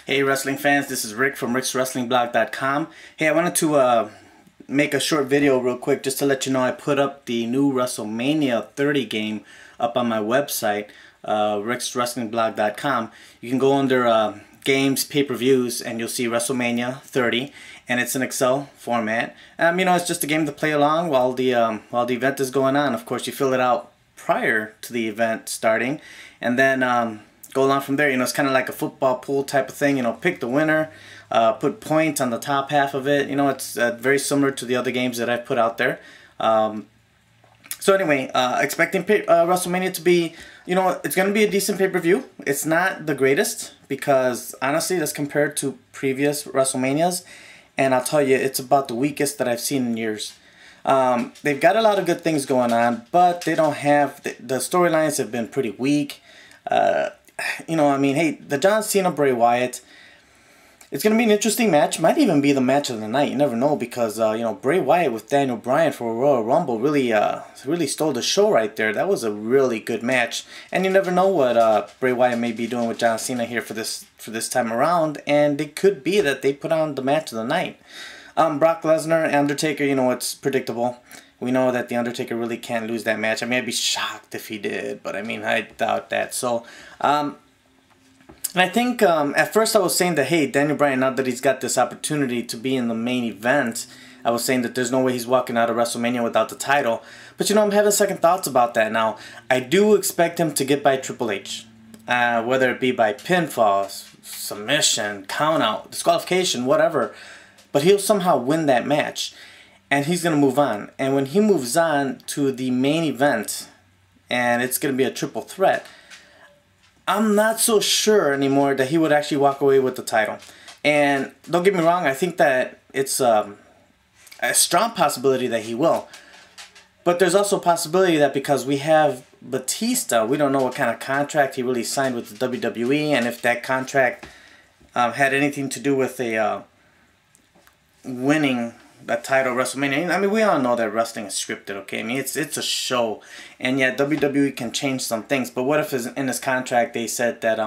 Hey wrestling fans, this is Rick from rickswrestlingblog.com. Hey, I wanted to make a short video real quick just to let you know I put up the new WrestleMania 30 game up on my website, rickswrestlingblog.com. You can go under games, pay-per-views, and you'll see WrestleMania 30, and it's an Excel format. You know, it's just a game to play along while the event is going on. Of course, you fill it out prior to the event starting, and then go along from there. You know, it's kind of like a football pool type of thing. You know, pick the winner, put points on the top half of it. You know, it's very similar to the other games that I've put out there. So anyway, expecting WrestleMania to be, you know, it's going to be a decent pay-per-view. It's not the greatest because, honestly, that's compared to previous WrestleManias. And I'll tell you, it's about the weakest that I've seen in years. They've got a lot of good things going on, but they don't have, the storylines have been pretty weak. You know, I mean, hey, the John Cena Bray Wyatt, it's going to be an interesting match. Might even be the match of the night. You never know, because, you know, Bray Wyatt with Daniel Bryan for a Royal Rumble really stole the show right there. That was a really good match. And you never know what Bray Wyatt may be doing with John Cena here for this time around. And it could be that they put on the match of the night. Brock Lesnar, Undertaker, you know, it's predictable. We know that The Undertaker really can't lose that match. I mean, I'd be shocked if he did, but I mean, I doubt that. So, and I think at first I was saying that, hey, Daniel Bryan, now that he's got this opportunity to be in the main event, I was saying that there's no way he's walking out of WrestleMania without the title. But, you know, I'm having second thoughts about that now. I do expect him to get by Triple H, whether it be by pinfall, submission, countout, disqualification, whatever. But he'll somehow win that match. And he's going to move on. And when he moves on to the main event, and it's going to be a triple threat, I'm not so sure anymore that he would actually walk away with the title. And don't get me wrong, I think that it's a strong possibility that he will. But there's also a possibility that because we have Batista, we don't know what kind of contract he really signed with the WWE, and if that contract had anything to do with a winning that title WrestleMania. I mean, we all know that wrestling is scripted, okay? I mean, it's a show, and yet WWE can change some things. But what if in his contract they said that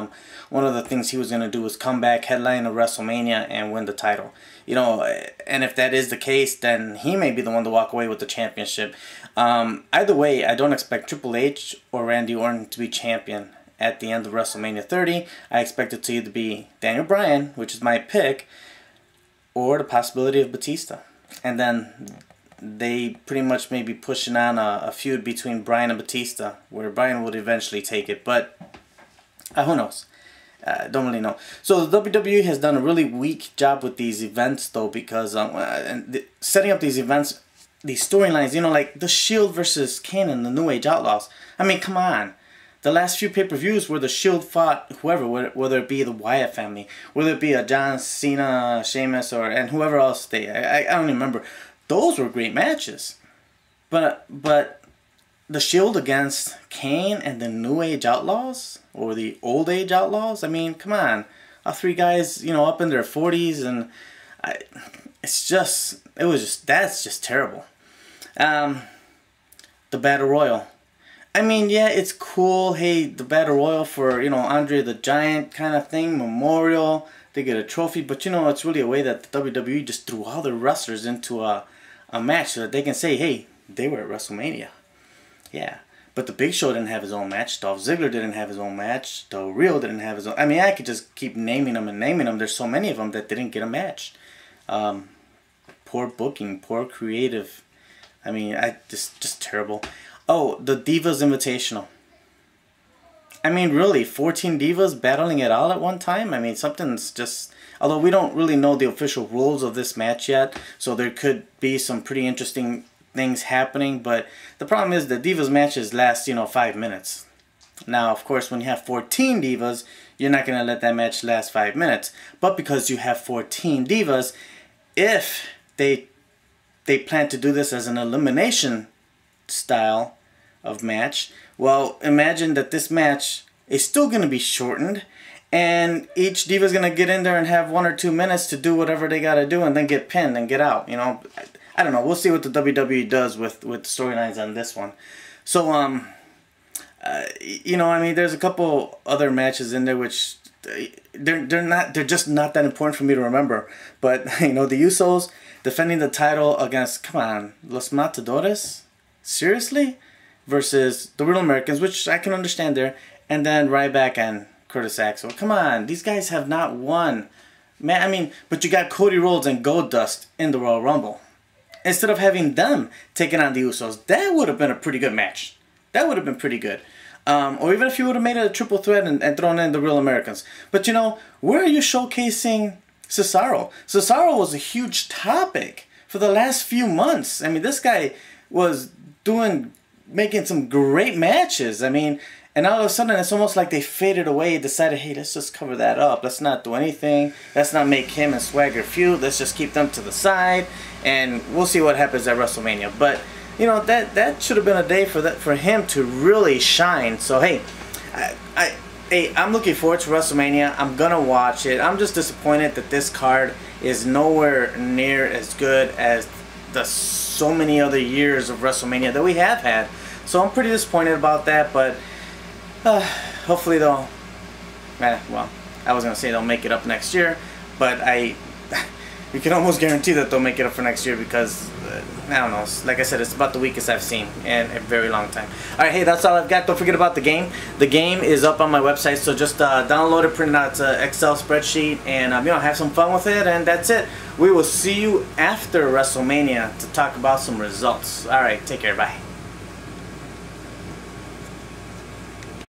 one of the things he was going to do was come back, headline of WrestleMania, and win the title? You know, and if that is the case, then he may be the one to walk away with the championship. Either way, I don't expect Triple H or Randy Orton to be champion at the end of WrestleMania 30. I expect it to either be Daniel Bryan, which is my pick, or the possibility of Batista. And then they pretty much may be pushing on a feud between Bryan and Batista, where Bryan would eventually take it. But who knows? Don't really know. So the WWE has done a really weak job with these events, though, because setting up these events, these storylines, you know, like The Shield versus Kane and the New Age Outlaws. I mean, come on. The last few pay-per-views where the Shield fought whoever, whether it be the Wyatt family, whether it be a John Cena, Sheamus, and whoever else I don't even remember. Those were great matches. But the Shield against Kane and the New Age Outlaws, or the Old Age Outlaws, I mean, come on. All three guys, you know, up in their 40s, and that's just terrible. The Battle Royal. I mean, yeah, it's cool. Hey, the Battle Royal for, you know, Andre the Giant kind of thing, memorial. They get a trophy, but you know, it's really a way that the WWE just threw all their wrestlers into a match so that they can say, hey, they were at WrestleMania. Yeah, but the Big Show didn't have his own match. Dolph Ziggler didn't have his own match. Del Rio didn't have his own. I mean, I could just keep naming them and naming them. There's so many of them that didn't get a match. Poor booking, poor creative. I mean, just terrible. Oh, the Divas Invitational. I mean, really, 14 Divas battling it all at one time? I mean, something's just... Although we don't really know the official rules of this match yet, so there could be some pretty interesting things happening, but the problem is the Divas matches last, you know, 5 minutes. Now, of course, when you have 14 Divas, you're not going to let that match last 5 minutes. But because you have 14 Divas, if they plan to do this as an elimination style of match, well, imagine that this match is still going to be shortened, and each diva is going to get in there and have 1 or 2 minutes to do whatever they got to do and then get pinned and get out. You know, I don't know. We'll see what the WWE does with storylines on this one. So, you know, I mean, there's a couple other matches in there which they're just not that important for me to remember. But you know, the Usos defending the title against, come on, Los Matadores, seriously, versus the Real Americans, which I can understand there, and then Ryback and Curtis Axel. Come on, these guys have not won, man. I mean, but you got Cody Rhodes and Goldust in the Royal Rumble. Instead of having them taking on the Usos, that would have been a pretty good match. That would have been pretty good. Or even if you would have made it a triple threat and thrown in the Real Americans. But you know, where are you showcasing Cesaro? Cesaro was a huge topic for the last few months. I mean, this guy was making some great matches. I mean, and all of a sudden it's almost like they faded away, decided, hey, let's just cover that up. Let's not do anything. Let's not make him and Swagger feud. Let's just keep them to the side, and we'll see what happens at WrestleMania. But you know, that should have been a day for him to really shine. So hey, I'm looking forward to WrestleMania. I'm gonna watch it. I'm just disappointed that this card is nowhere near as good as the so many other years of WrestleMania that we have had. So I'm pretty disappointed about that. But hopefully they'll. Well, I was gonna say they'll make it up next year, but you can almost guarantee that they'll make it up for next year because, I don't know, like I said, it's about the weakest I've seen in a very long time. Alright, hey, that's all I've got. Don't forget about the game. The game is up on my website, so just download it, print it out. It's an Excel spreadsheet, and you know, have some fun with it, and that's it. We will see you after WrestleMania to talk about some results. Alright, take care, bye.